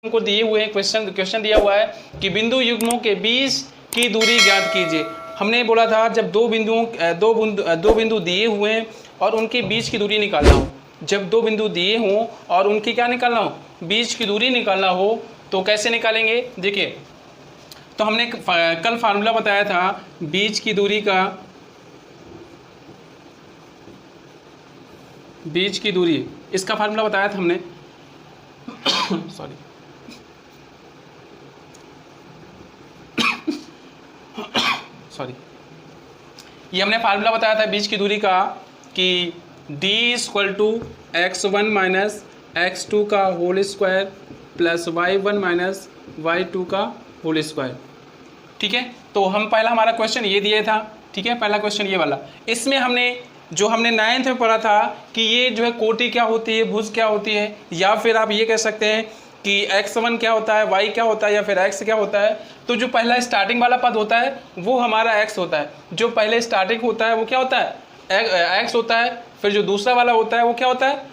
हमको दिए हुए हैं क्वेश्चन दिया हुआ है कि बिंदु युग्मों के बीच की दूरी ज्ञात कीजिए। हमने बोला था जब दो बिंदु दिए हुए हैं और उनके बीच की दूरी निकालना हो, जब दो बिंदु दिए हों और उनकी क्या निकालना हो, बीच की दूरी निकालना हो, तो कैसे निकालेंगे। देखिए, तो हमने कल फार्मूला बताया था बीच की दूरी का, बीच की दूरी, इसका फार्मूला बताया था हमने सॉरी ये हमने फार्मूला बताया था बीच की दूरी का कि d = x1 माइनस x2 का whole square plus y1 minus y2 का होल स्क्वायर। ठीक है, तो हम पहला हमारा क्वेश्चन ये दिया था। ठीक है, पहला क्वेश्चन ये वाला। इसमें हमने 9th में पढ़ा था कि ये जो है कोटि क्या होती है, भुज क्या होती है, या फिर आप ये कह सकते हैं कि x1 क्या होता है, y क्या होता है, या फिर x क्या होता है। तो जो पहला स्टार्टिंग वाला पद होता है वो हमारा x होता है, जो पहले स्टार्टिंग होता है वो क्या होता है, x होता है। फिर जो दूसरा वाला होता है वो क्या होता है,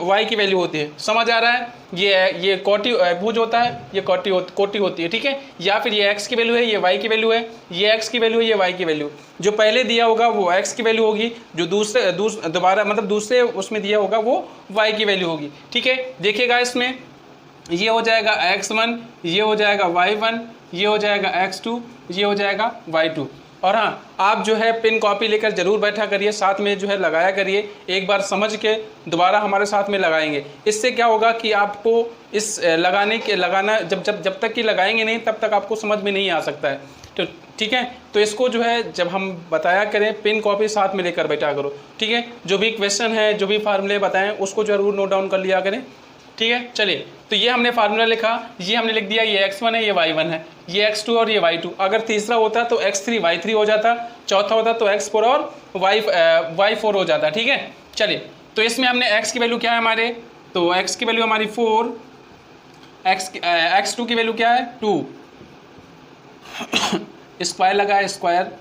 y की वैल्यू होती है। समझ आ रहा है, ये कोटि भुज होता है, ये कोटि होती है। ठीक है, या फिर ये x की वैल्यू है, ये y की वैल्यू है, ये x की वैल्यू है, ये y की वैल्यू। जो पहले दिया होगा वो x की वैल्यू होगी, जो दोबारा मतलब दूसरे उसमें दिया होगा वो y की वैल्यू होगी। ठीक है, देखिएगा इसमें ये हो जाएगा x1, ये हो जाएगा y1, ये हो जाएगा x2, ये हो जाएगा y2। और हाँ, आप जो है पेन कॉपी लेकर जरूर बैठा करिए, साथ में जो है लगाया करिए, एक बार समझ के दोबारा हमारे साथ में लगाएंगे। इससे क्या होगा कि आपको इस लगाना जब तक कि लगाएंगे नहीं तब तक आपको समझ में नहीं आ सकता है। तो ठीक है, तो इसको जो है जब हम बताया करें पेन कॉपी साथ में लेकर बैठा करो। ठीक है, जो भी क्वेश्चन है, जो भी फार्मूले बताएं उसको जरूर नोट डाउन कर लिया करें। ठीक है, चलिए, तो ये हमने फार्मूला लिखा, ये हमने लिख दिया, ये x1 है, ये y1 है, ये x2 और ये y2। अगर तीसरा होता तो x3 y3 हो जाता, चौथा होता तो x4 और y4 हो जाता। ठीक है, चलिए, तो इसमें हमने x की वैल्यू क्या है हमारे, तो x की वैल्यू हमारी 4, x2 की वैल्यू क्या है 2, स्क्वायर लगा है स्क्वायर।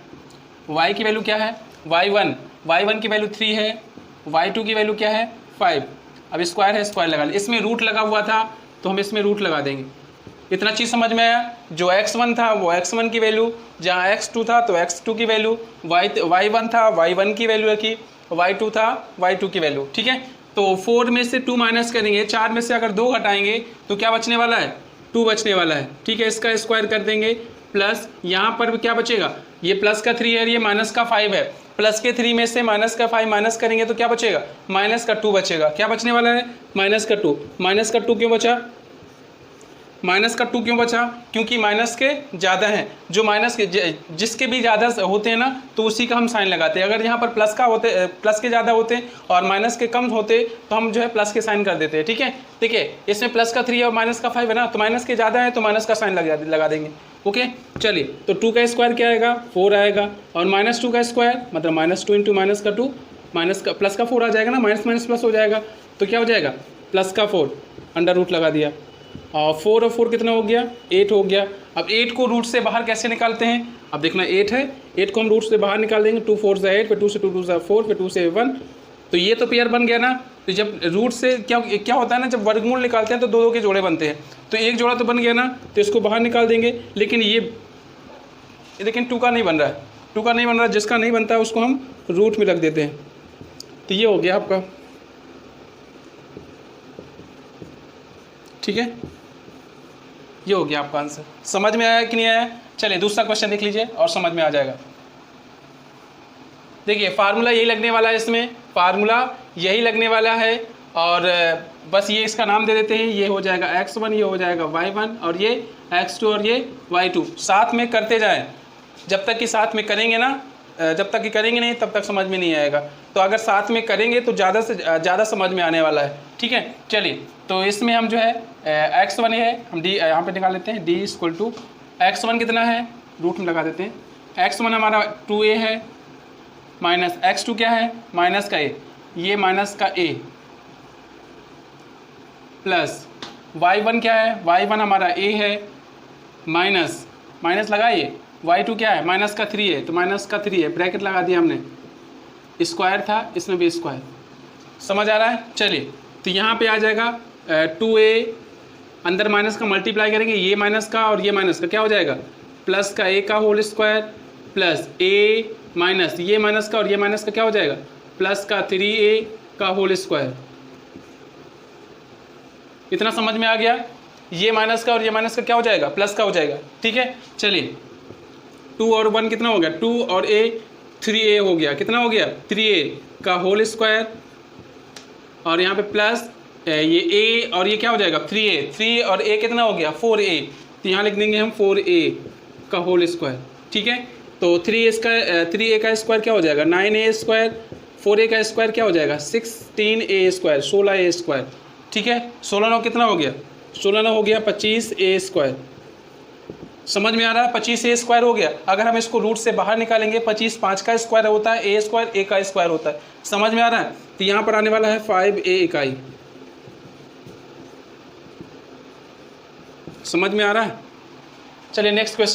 y की वैल्यू क्या है y1 की वैल्यू 3 है, y2 की वैल्यू क्या है 5। अब स्क्वायर है, स्क्वायर लगा लिया। इसमें रूट लगा हुआ था तो हम इसमें रूट लगा देंगे। इतना चीज़ समझ में आया। जो x1 था वो x1 की वैल्यू, जहाँ x2 था तो x2 की वैल्यू, y1 था y1 की वैल्यू रखी, y2 था y2 की वैल्यू। ठीक है, तो 4 में से 2 माइनस करेंगे, 4 में से अगर 2 घटाएंगे तो क्या बचने वाला है, 2 बचने वाला है। ठीक है, इसका स्क्वायर कर देंगे, प्लस यहाँ पर क्या बचेगा, ये प्लस का 3 है, ये माइनस का 5 है। प्लस के 3 में से माइनस का 5 माइनस करेंगे तो क्या बचेगा, माइनस का 2 बचेगा। क्या बचने वाला है, माइनस का 2। माइनस का 2 क्यों बचा, माइनस का 2 क्यों बचा, क्योंकि माइनस के ज़्यादा हैं। जो माइनस के जिसके भी ज़्यादा होते हैं ना तो उसी का हम साइन लगाते हैं। अगर यहाँ पर प्लस के ज़्यादा होते और माइनस के कम होते तो हम जो है प्लस के साइन कर देते हैं। ठीक है, देखिए इसमें प्लस का 3 और माइनस का 5 है ना, तो माइनस के ज़्यादा है तो माइनस का साइन लगा देंगे। ओके, चलिए, तो 2 का स्क्वायर क्या आएगा, 4 आएगा, और -2 का स्क्वायर मतलब -2 इंटू माइनस का 2, प्लस का 4 आ जाएगा ना, माइनस माइनस प्लस हो जाएगा, तो क्या हो जाएगा प्लस का 4, अंडर रूट लगा दिया, और 4 और 4 कितना हो गया, 8 हो गया। अब 8 को रूट से बाहर कैसे निकालते हैं, अब देखना 8 है, 8 को हम रूट से बाहर निकाल देंगे, 2 4 8, फिर 2 से 2 2 4, फिर 2 से 1, तो ये तो पेयर बन गया ना। तो जब रूट से क्या होता है ना, जब वर्गमूल निकालते हैं तो 2 के जोड़े बनते हैं, तो एक जोड़ा तो बन गया ना, तो इसको बाहर निकाल देंगे। लेकिन ये लेकिन 2 का नहीं बन रहा है, 2 का नहीं बन रहा है, जिसका नहीं बनता है उसको हम रूट में रख देते हैं। तो ये हो गया आपका। ठीक है, ये हो गया आपका आंसर। समझ में आया कि नहीं आया, चलिए दूसरा क्वेश्चन देख लीजिए और समझ में आ जाएगा। देखिए फार्मूला यही लगने वाला है, इसमें फार्मूला यही लगने वाला है, और बस ये इसका नाम दे देते हैं। ये हो जाएगा x1, ये हो जाएगा y1, और ये x2 और ये y2। साथ में करते जाएं, जब तक कि साथ में करेंगे ना, जब तक कि करेंगे नहीं तब तक समझ में नहीं आएगा। तो अगर साथ में करेंगे तो ज़्यादा से ज़्यादा समझ में आने वाला है। ठीक है, चलिए, तो इसमें हम जो है x1 है, हम d यहाँ पे निकाल लेते हैं, d = x1 कितना है, रूट में लगा देते हैं। x1 हमारा 2a है, माइनस x2 क्या है, माइनस का a, ये माइनस का a, प्लस y1 क्या है, y1 हमारा a है, माइनस लगाइए, y2 क्या है, माइनस का 3 है, तो माइनस का 3 है, ब्रैकेट लगा दिया हमने, स्क्वायर था, इसमें भी स्क्वायर। समझ आ रहा है, चलिए, तो यहाँ पे आ जाएगा 2a अंदर माइनस का मल्टीप्लाई करेंगे, ये माइनस का और ये माइनस का क्या हो जाएगा, प्लस का ए का होल स्क्वायर प्लस ए माइनस ये माइनस का और ये माइनस का क्या हो जाएगा, प्लस का 3a का होल स्क्वायर। इतना समझ में आ गया। ये माइनस का और ये माइनस का क्या हो जाएगा, प्लस का हो जाएगा। ठीक है, चलिए 2 और 1 कितना हो गया, 2 और a 3a हो गया, कितना हो गया 3a का होल स्क्वायर, और यहाँ पे प्लस ये a और ये क्या हो जाएगा 3a, 3 और a कितना हो गया 4a, तो यहाँ लिख देंगे हम 4a का होल स्क्वायर। ठीक है, तो 3a का स्क्वायर क्या हो जाएगा 9a स्क्वायर, 4a का स्क्वायर क्या हो जाएगा 16a स्क्वायर, 16a स्क्वायर। ठीक है, 16 9 कितना हो गया, 16 9 हो गया 25a स्क्वायर। समझ में आ रहा है, 25a स्क्वायर हो गया। अगर हम इसको रूट से बाहर निकालेंगे 25 5 का स्क्वायर होता है, a स्क्वायर a का स्क्वायर होता है। समझ में आ रहा है, तो यहाँ पर आने वाला है 5a इकाई। समझ में आ रहा है, चलिए नेक्स्ट क्वेश्चन।